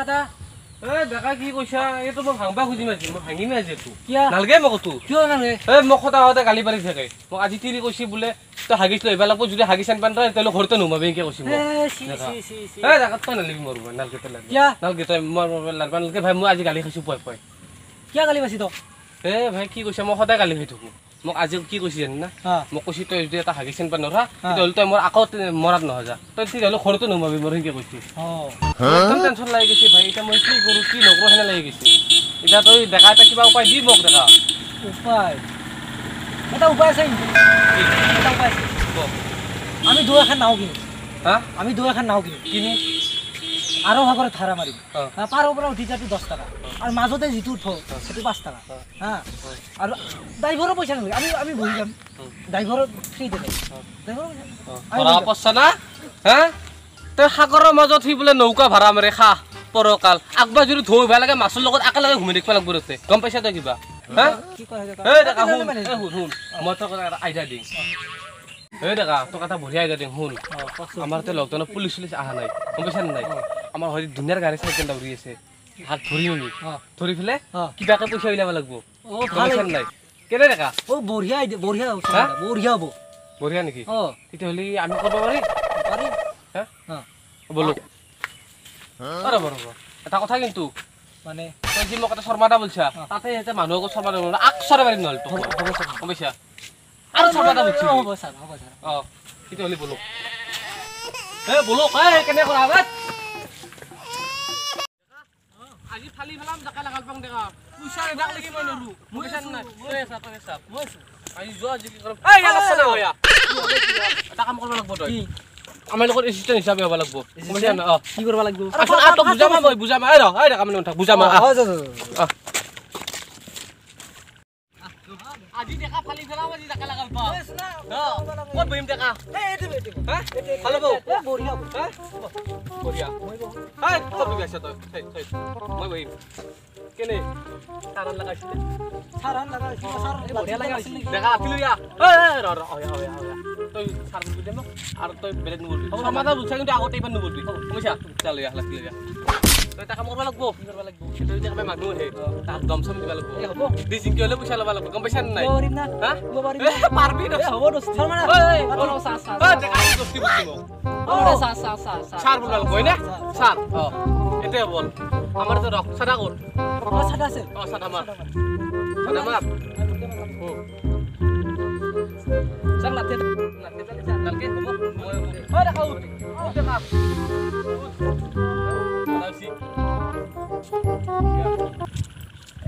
কাটা দেখা কি কৈছা এইটো মই ভাঙবা খুজিম আজি মই ভাঙিমে আজি এইটো কিয়া নালগে মোক তো কিয় নালগে মোক সদায় গালি পাৰি থাকে মোক আজি তিৰি কৈছি বোলে তই হাগিছ লৈ আহিব লাগব যদি হাগিছ আনবা তই তেলে ঘৰতে নুমাবি এনেকে কৈছি মোক জাগাত তই নালিবি মোৰ নালগে তই নালগে তই মোৰ লাৰবা নালগে ভাই মই আজি গালি খাইছো পয় কিয়া গালি পাইছি তই ভাই কি কৈছা মই সদায় গালি খাই থাকো মোক আজি কি কৈছি জানি না মোক কৈছি তই যদি এটা হাগিছ আনবা নৰা তেতিয়াহ'লে তই মোৰ আকৌ মৰাত নহজা তই তেতিয়াহ'লে ঘৰতে নুমাবি মোৰ সেনেকে কৈছি একদম টেনশ্যন লাগি গৈছে ভাই এতিয়া মই কি কৰোঁ কি নকৰোঁ সেনে লাগি গৈছে এতিয়া তই দেখা এটা কিবা উপায় দি মোক দেখা উপায় আছে আমি দু এখন নাও কিনি আমি দু এখন নাও কিনি আৰু ভাগৰে ধাৰা মাৰিম পাৰৰ পৰা উঠি যাতো 10 টাকা আৰু মাজতে যিটো উঠো সেইটো 5 টাকা আৰু ড্ৰাইভাৰৰ পইচা নালাগে আমি বহি যাম ড্ৰাইভাৰৰ ফ্ৰী দেবে ড্ৰাইভাৰৰ পইচা না তই সাগৰৰ মাজত সি বোলে নৌকা ভাড়া মাৰে খা পৰকাল আগবা যদি ধুই ভাল লাগে মাছৰ লগত একেলগে ঘুমি দেখিব লাগব ৰতে গম পাইছা তই কিবা কি কয় দেখা শুন মই তোক এটা আইডিয়া দিম দেখা তোক এটা বঢ়িয়া আইডিয়া দিম শুন আমাৰ তে লকডাউনত পুলিচ অহা নাই গম পাইছা নাই আমাৰ হয়তো ধুনীয়াৰ গাড়ী চাইকেল উৰি আছে হাত ধৰি নি ধৰি ফেলে কিবাকে পইচা উলিয়াব লাগব নাই কেনে দেখা বঢ়িয়া আইডিয়া বঢ়িয়া বঢ়িয়া হ'ব বঢ়িয়া নেকি তেতিয়াহ'লে আমি কৰিব পাৰিম বলো এটা কথা কিন্তু মানে তই যি মোক এটা শৰ্মা এটা বলছা তাতে এতিয়া মানুহ আগত শৰ্মা দিব আকচৰে পাৰিম নহ'ল গম পাইছা আৰু শৰ্মা এটা বলছি হ'ব ছাৰ তেতিয়াহ'লে বলো বলো কেনে কৰা আজি ফালি ফেলাম জাকা লাগাল পাং দেখা পইচা এডাক লাগি মই নৰু মই চান নাই তই আছা আজি যোৱা আজি কি কৰম ইয়াত আছে না হয়া এটা কাম কৰিব লাগব তই আমাৰ লগত এসিস্টেন্ট হিচাপে হ'ব লাগব বুজিছা না কি কৰিব লাগিব আসল আটো বুজামা দেখা মানে উঠা বুজামা আজি দেখা ফালি ফেলাম আজি জাকা লাগাল পা ক'ত বহিম দেখা এইটো ভালো বঢ়িয়া বঢ়িয়া ক'ত বহি আছা তই মই বহিম কেনে সাৰান লাগাইছিলে বঢ়িয়া লাগাইছিল দেখা আতিলো ইয়া তই সাৰ বুজি দে মোক আৰু তই বেলেগ নবলবি সমাজা বুজছা কিন্তু আগতে ইমান নবলবি বুজিছা চাল ইয়া লাগি ইয়া তই এটা কাম কৰিব লাগব তই যে কামে মানুহ হে তাক দম চম দিব লাগব হ'ব দি জিংকি হলে পইচা ল'ব লাগব গম পাইছা নাই পাৰিম না পাৰবি না হ'ব দস্তি মানে দেখা দস্তি বুজি মোক সাৰ বল লাগব হয় না সাৰ এতে বল আমার তো রক সাদা কোন সাদা আছে সাদা মার চল নাতে নালকে হবো ওই দেখাও দেখা আলাসি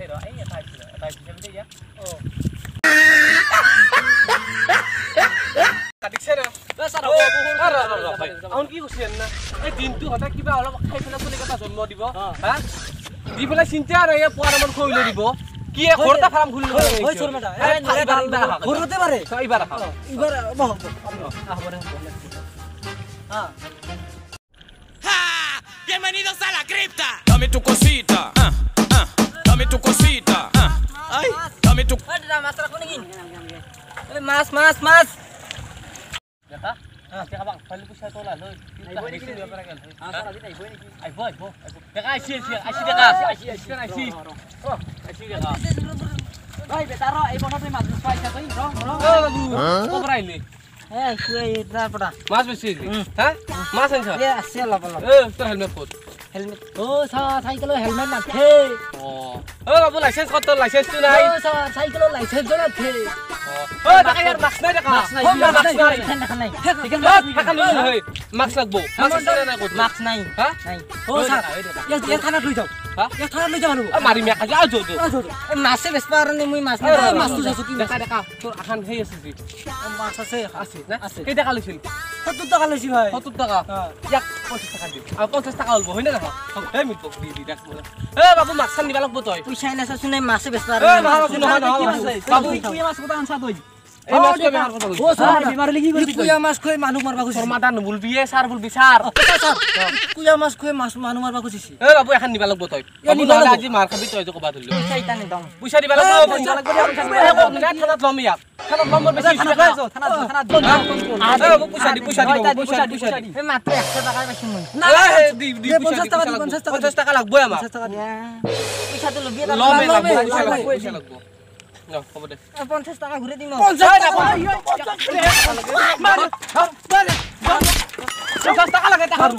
এই র এই এটা আছে ইয়া কাটিছে না স্যার ভাই আউন কি কইছেন না এই দিনটো হঠাৎ কিবা অলপ খাই ফেলা চলি কথা জন্ম দিব দি পেলাই চিন্তা আৰু এই পোৱাৰ মন খইলে দিব কি এ ঘৰটা ফাৰ্ম খুলি লৈ ওই শৰ্মাটা ঘৰতে পাৰে এইবাৰ আহা এইবাৰ Bienvenidos a la cripta. Dame tu cosita. Dame tu cosita. Ay, dame tu. মাছ রাখো নাকি মাছ মাছ মাছ দেখা দেখা বাং ফাইল পইচা তোলা লৈ আইবো নেকি বেপাৰ গেল স্যার আজি আইবো নেকি আইবো দেখা আইছি দেখা আইছি দেখা ভাই বেটার এই বনতে মাছ পাইছা তুই র বাবু কবর আইলি এই তার পড়া মাছ বেশি মাছ আনছ এ আছে লব তোর হেলমেট কত হেলমেট ও সাইকেলৰ হেলমেট নাথে বাবু লাইসেন্স কত লাইসেন্স তো নাই সাইকেলৰ লাইসেন্স নাথে দেখা ইয়াৰ মাছ নাই দেখা মাছ নাই দেখা নাই দেখা লৈ মাছ লাগবো মাছ নাই কত মাছ নাই নাই ও স্যার ইয়া থানা লৈ যাও ইয়া থানা লৈ যাও মারি মে কাজা আজো এই মাছে বেচপাৰ নে মই মাছ নাই মাছটো যাছো কি দেখা তোৰ আখান হেই আছে জি মাছ আছে না কেই টাকা লৈছিল 70 টাকা লৈছি ভাই 70 টাকা ইয়াক 50 টাকা দি আৰু 50 টাকা হলব হয় না দেখা এই মিট দি দেখ বাবু মাছ খান নিবা লাগব তই পইচা নাই চাচোন নাই মাছে বেচপাৰ বাবু তুই মাছ কথা আনছা তই এই মাছ কই বেমাৰ কথা ও স্যার বিমার লাগি গলি কুয়া মাছ কই মানুহ মারবা খুশি শর্মাটা নবুলবি স্যার বলবি স্যার কুয়া মাছ কই মাছ মানুহ মারবা খুশি বাবু এখন নিবা লাগব তই বাবু নহলে আজি মার খাবি তই কবা ধরলি পইচা ইটা নে দাম পইচা দিবা লাগব থানাত লম ইয়াক থানাত নম্বৰ বেছি থানাত লৈ যাও থানাত বাবু পইচা দি এই মাত্ৰ 100 টাকাই পাইছো মই দি 50 টাকা 50 টাকা লাগবই আমাৰ 50 টাকা দিয়া পইচাটো লবি লমে পইচা লাগব হ'ব দে 50 টাকা ঘুরে দিম 50 টাকা লাগে তা হারু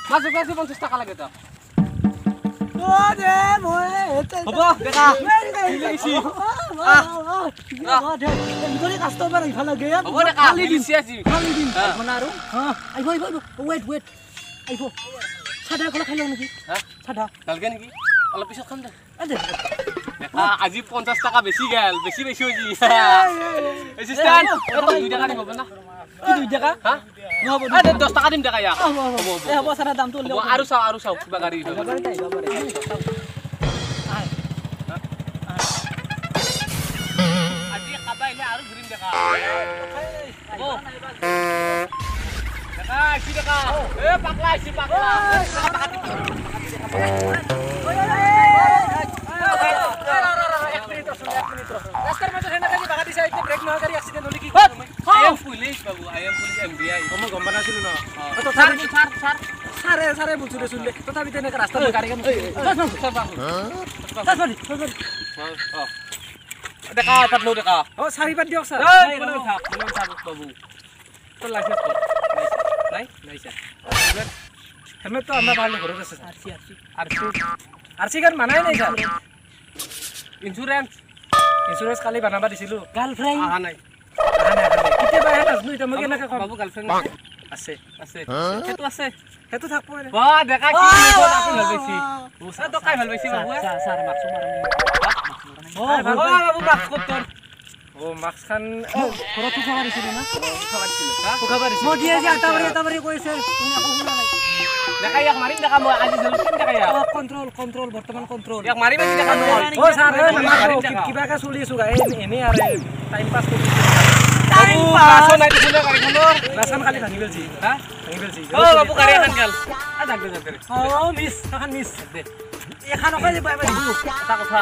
মাছ কাছে 50 টাকা লাগে তা ও দে মই হ'ব দেখা লাগিছি গরি কাস্টমার ইফালে গয়া হ'ব দেখা খালি দিছি আজি খালি দিম মনাৰো আইব ওয়েট আইব সাদা কলা খাইলো নেকি হা সাদা নালগে নেকি অলপ পিছত খাম দে দে আজি 50 টাকা বেছি গেল বেছি হইজি এসিস্ট্যান্ট তো 2 টাকা দিব না কি 2 টাকা হা নহব 10 টাকা দিম টাকা ইয়া হ'ব সাদা দামটো লৈ আৰু চাও কিবা গাড়ী আজি খাবাইলে আৰু ঘুৰিম দেখা দেখা কি দেখা এ পাকলা আইছি পাকলা রাস্তার মধ্যে হেনা গাড়ি বাগা দিছে একটু ব্রেক না গাড়ি অ্যাক্সিডেন্ট হলি কি I am police Babu I am police MBI আমি গম না ছিল না তো সারে বুঝু রে শুনলে তথাপি তেনে রাস্তা গাড়ি কেন দেখা তাত লো দেখা ও সারি বাদ দিও স্যার মনে থাক বাবু তো লাইসেন্স নাই স্যার হেলমেট তো আমরা ভালো করে আছে আরসি গান মানাই নাই স্যার ইন্স্যুরেন্স কালি বানাবা দিছিলো গার্লফ্রেন্ড আহা নাই কেতিয়াবা আহে নাজনো এটা মই কেনেকে কম বাবু গার্লফ্রেন্ড আছে হেতু আছে হেতু থাকবো রে বা দেখা কি আপনি ভাল পাইছি ও স্যার তো কাই ভাল পাইছি বাবু স্যার মাকসু মারানি বাবু মাক্স কত ও মাক্স খান খরচ খাবার ছিল না খাবার ছিল খাবার ছিল মই দিয়ে যে আটাবারে কইছে তুমি আকৌ শুনা নাই দেখা ইয়াক মারিম দেখা মই আজি জলু কিন দেখা ইয়াক কন্ট্রোল বর্তমান কন্ট্রোল ইয়াক মারিম আজি দেখা মই ও স্যার কিবা কা চলি আছো গায় এনে আর টাইম পাস কৰি টাইম পাস নাই দিলে গাড়ীখনৰ রাসান খালি ভাঙি গেলছি হা ভাঙি গেলছি ও বাবু গাড়ী এখন গেল আ যাক দে ও মিস এখন মিস দে এখানকে যে পাই দিবু এটা কথা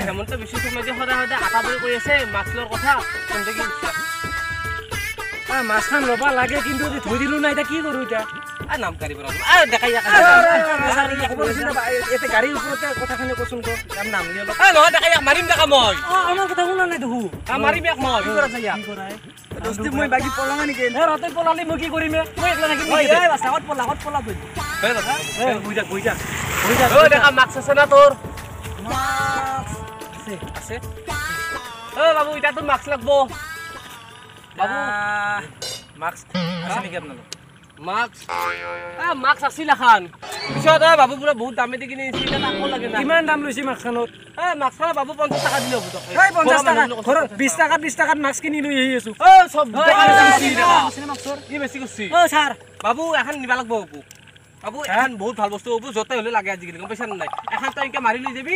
হেমন্ত বিশ্ব শৰ্মা যে সদায় আটা বই কৈ আছে মাছলৰ কথা কোনতে কি মাছ খান লবা লাগে কিন্তু ধুই দিলো না এটা কি কৰো এটা আ নাম গাড়ী পৰা আ দেখা ইয়াক এতে গাড়ীৰ ওপৰতে কথাখানি কচোন কো নাম লিয়ে আ নহয় দেখা ইয়াক মাৰিম দেখা মই আমাৰ কথা শুনা নাই দেখো মাৰিম ইয়াক মই কি কৰা যায় ইয়াক কি কৰাই দস্তি মই বাকি পলাঙা নেকি ৰতে পলালি মই কি কৰিম মই একলা নাকি এই বাস আগত পলা বই হয় দাদা বুই যা ও দেখা মাছ আছে না তোৰ আছে ও বাবু এটা তো মাছ লাগবো বাবু মাস্ক আছে নেকি আপনার মাস্ক আছিল এখন পিছত বাবু পুৰা বহুত দামে দি কিনি এটা আকৌ লাগে না কিমান দাম লৈছি মাস্কখনত মাস্ক বাবু 50 টাকা দিলে হ'ব তোক এই 50 টাকা ঘৰত 20 টাকাত মাস্ক কিনি লৈ আহি আছো সব ই বেছি কৰিছি স্যার বাবু এখন নিবা লাগব বাবু এখন বহুত ভাল বস্তু হ'ব যতে হলে লাগে আজিকালি গম পাইছা নাই এখন তই ইনকে মাৰি লৈ যাবি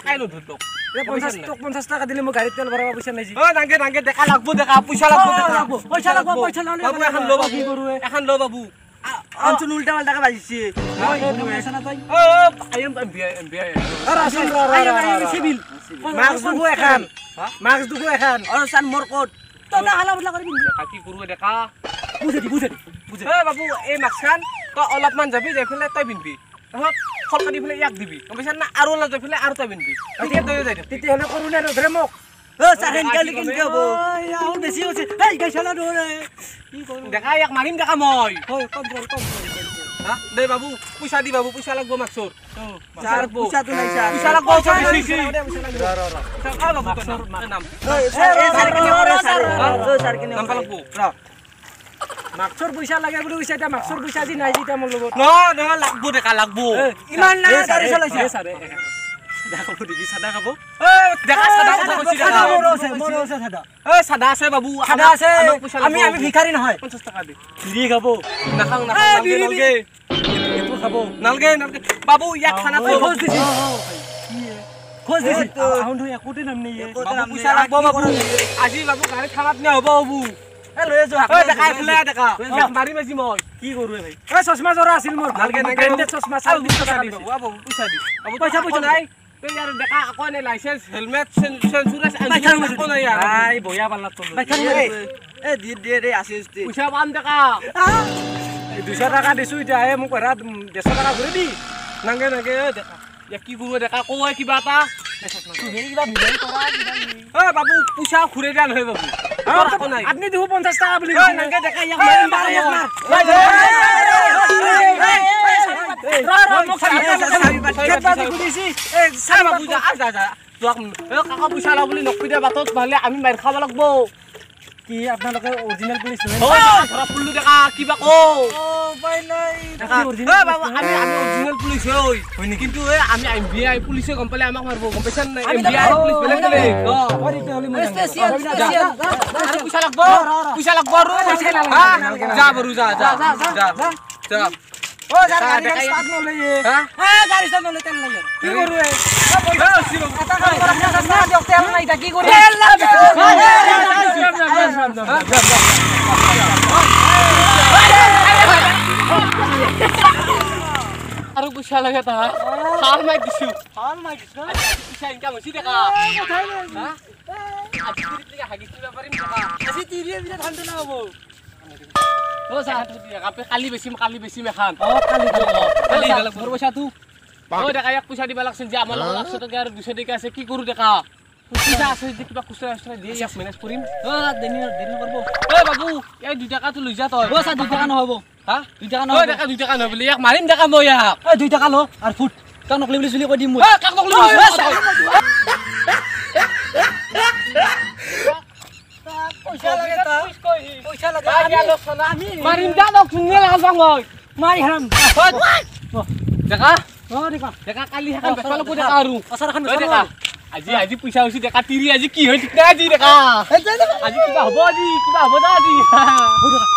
কাই নধৰতক 50 টাকা দিলে মই গাড়ীত তেল ভৰাব পইচা নাই নাংগে দেখা লাগব দেখা পইচা লাগব পইচা লাগব বাবু এখন ল বাবু এখন ল বাবু আনচুন উল্টা পাল্টা কা বাজিছে আই এম এমবিআই সিভিল মাস্ক দুগো এখন আৰু সান মোৰ কোট তো না হালা বদলা কৰিবি কি কৰো দেখা বুঝে বাবু এই মাস্কখান তই অলপমান যাবি যাই ফেলে তই পিনবি খলকা দি ফেলে ইয়াক দিবি গম পাইছা না আৰু অলপ যাই ফেলে আৰু তই পিনবি তেতিয়া তই যাই তেতিয়া হলে কৰো না ধৰে মোক স্যাৰ হেনকালি কিনকে হবো আউল বেছি হৈছে এই গাইছলা ধৰে কি কৰো দেখা ইয়াক মাৰিম দেখা মই কন্ট্ৰোল হা দে বাবু পইচা দি বাবু পইচা লাগব মাক্সৰ স্যাৰ পইচা তো নাই স্যাৰ পইচা লাগব পইচা বেছি বাবু মাক্সৰ নাম স্যাৰ কিনে কৰে স্যাৰ কিনে নাম লাগব মাক্সৰ পইচা লাগে বুলি কৈছে এটা মাক্সৰ পইচা দি নাই জিতা মোৰ লগত ন লাগব দেখা লাগব ইমান না গাড়ী চলাইছে স্যাৰ দেখো দেখি সাদা খাবো দেখা সাদা কথা কৈছি দেখা মোৰ আছে সাদা সাদা আছে বাবু সাদা আছে আমি ভিখাৰী নহয় 50 টাকা দি বিৰি খাবো নাখাং নালগে এটো খাবো নালগে বাবু ইয়াক খানা খোজ দিছি আউন হৈ একোতে নাম নাই বাবু পইচা লাগব বাবু আজি বাবু গাড়ী খানাত নে হ'ব বাবু লৈ যা দেখা ফেলে দেখা ইয়াক মাৰি মাজি মই কি কৰো ভাই চশমা জৰা আছিল মোৰ নালগে ব্ৰেণ্ডেড চশমা চাল 20 টাকা দি বাবু পইচা দি পইচা নাই তুই আর দেখা আকৌ নে লাইসেন্স হেলমেট সেন্সুরেন্স ইন্স্যুরেন্স আকৌ নাই আর আই বয়া পাল্লা তোর এ দি রে আসিস দি পয়সা পাম দেখা 200 টাকা দিছো এতিয়া এ মোক এৰা 150 টাকা ঘুৰে দি নাঙ্গে নাঙ্গে দেখা ইয়া কি কৰিব দেখা কয় কিবা এটা তুই কিবা মিলাই কৰা কিবা ও বাবু পয়সা ঘুরে দিয়া নহয় বাবু আকৌ নাই আপনি দিও 50 টাকা বুলি নাঙ্গে দেখা ইয়াক মাৰিম বাবু যা যা যা কাকা পয়সা লা বুলি নকবি দে বাটত ভালে আমি মাৰ খাব লাগব কি আপোনালোকে অৰিজিনেল পুলিচ ধৰা ফুলু দেখা কিবা কও উপায় নাই বাবু আমি অৰিজিনেল পুলিচ হই কিন্তু আমি এমবিআই পুলিচে গম পালে আমাক মাৰবো গম পাইছান নাই এমবিআই পুলিচ বেলেগ বেলেগ স্পেশাল আৰু পইচা লাগব আৰু যা বৰু যা যা যা যা ও যার গাড়ি স্টার্ট নলে গাড়ি স্টার্ট নলে তেল লাগে কি করু এটা কাম করা না দিও তেল নাই এটা কি করি তেল লাগে আৰু পইচা লাগে তা হাল মাই দিছো পইচা ইনকাম হৈছে দেখা আজি তিরিয়ে বিনা ঠান্ডা না হবো ও যা কালি বেছিম এখন কালি মোর পয়সা তু ও দেখা ইয়াক পইচা দিবা লাগছিল যে আমাৰ লগত 100 টকা আৰু 200 টকা আছে কি কৰো দেখা পইচা আছে যদি কিবা খুচৰা দিয়ে ইয়াক মেনেজ কৰিম ও দেনি করব ও বাবু এই 2 টাকাটো লৈ যা তই ও সা 2 টাকা নহব হা 2 টাকা ও নহব দেখা 2 টাকা নহয় বুলি ইয়াক মাৰিম দেখা মই ইয়াক এই 2 টাকা লো আর ফুট কাক নকলি বুলি চলি কই দিম মই কাক নকলি পয়সা লাগে তা পয়সা লাগে আমি মাৰিম দা ন শুনিলে লাগা মই মাৰি হাৰাম দেখা ও দেখা দেখা কালি হেকান বেচাল কো দেখা আৰু আসাৰ খান দেখা আজি পইচা হৈছে দেখা তিৰি আজি কি হয় ঠিক নাই আজি দেখা আজি কিবা হ'ব দা আজি ও দেখা